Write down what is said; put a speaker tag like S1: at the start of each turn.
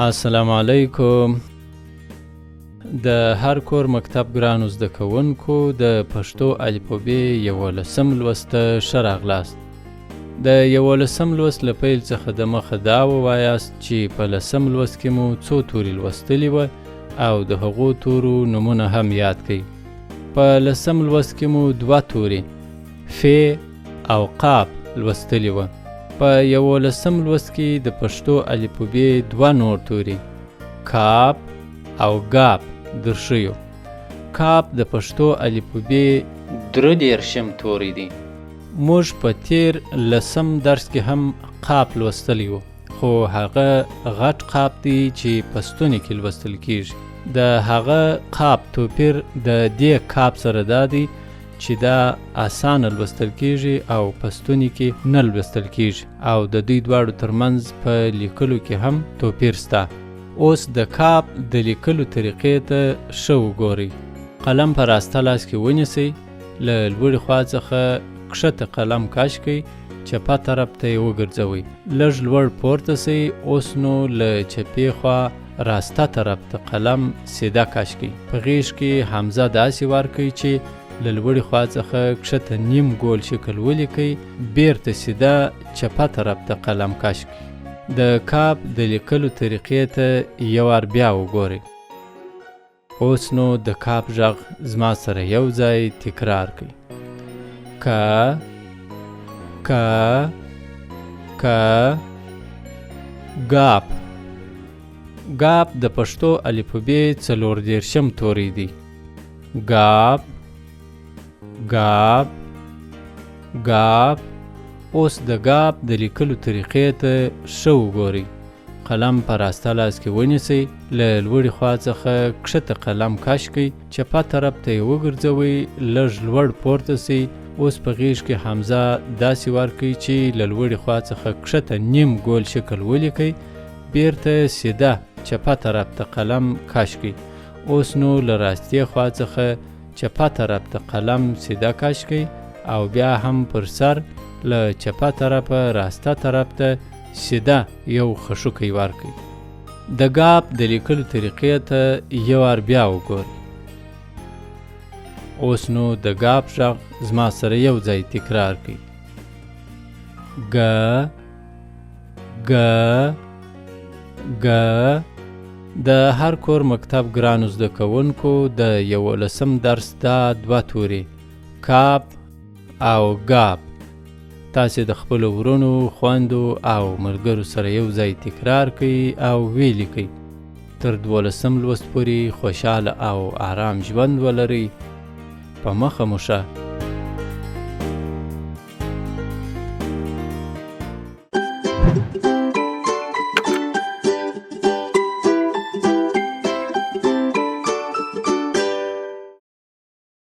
S1: السلام علیکم. د هر کور مکتب ګرانو زده کوونکو د پښتو الفبې 11 لوست ته ښه راغلاست. د 11 لوست له پیل څخه د مخه دا ووایاست چې په 10 لوست کې مو څو توري لوستلي وه او د هغو تورو نومونه هم یاد کړئ. په 10 لوست کې مو 2 توري ف او قاف لوستلي وه. په 11 لوست کې د پښتو الفبې 2 نور توري کاپ او ګاپ درشیو. کاپ د پښتو الفبې 13 توری دی. موږ په تیر 10 درس کې هم قاپ لوستلی وو، خو هغه غټ قاپ دی چې پښتوني کې لوستل کیږي. د هغه قاپ توپیر د دې کاپ سره دا دی چې دا آسانه لوستل کیږي او پښتوني کې نه لوستل کیږي او د دوی دواړو ترمنځ په لیکلو کې هم توپیر سته. اوس د کاپ د لیکلو طریقې ته ښه وګورئ. قلم په راسته لاس کې ونیسئ، له لوړې خوا څخه کښته قلم کش کړئ، چپه طرف ته یې وګرځوئ، لږ لوړ پورته سئ. اوس نو له چپې خوا راسته طرف ته قلم سیده کش کړئ. په غیږ کې حمزه داسې ورکړئ چې له لوړې خوا څخه کښته نیم ګول شکل ولیکئ، بیرته سیده چپه طرف ته قلم کش کړئ. د کاپ د لیکلو طریقې ته یو وار بیا وګورئ. اوس نو د کاپ غږ زما سره یو ځای تکرار کړئ. کا کا کا ګاپ. ګاپ د پښتو الفبې 14 توری دی. ګاپ ګاپ ګاپ. اوس د ګاپ د لیکلو طریقې ته ښه وګورئ. قلم په راسته لاس کې ونیسئ، له لوړې خوا څخه کښته قلم کش کړئ، چپه طرف ته یې وګرځوئ، لږ لوړ پورته سئ. اوس په غیږ کې حمزه داسې ورکړئ چې له لوړې خوا څخه کښته نیم ګول شکل ولیکئ، بیرته سیده چپه طرف ته قلم کش کړئ. اوس نو له راستې خوا څخه چپه طرف ته قلم سیده کش کړئ او بیا هم پر سر له چپه طرفه راسته طرف ته سیده یو خشوکی ورکړئ. د ګاپ د لیکلو طریقې ته یو وار بیا وګورئ. اوس نو د ګاپ غږ زما سره یو ځای تکرار کړئ. ګ ګ ګ. د هر کور مکتب ګرانو زده کوونکو د 11 درس دا 2 توري کاپ او ګاپ تاسې د خپلو ورونو، خویندو او ملګرو سره یو ځای تکرار کړئ او ویې لیکئ. تر 12 لوست پورې خوشحاله او آرام ژوند ولرئ. په مخه مو شه.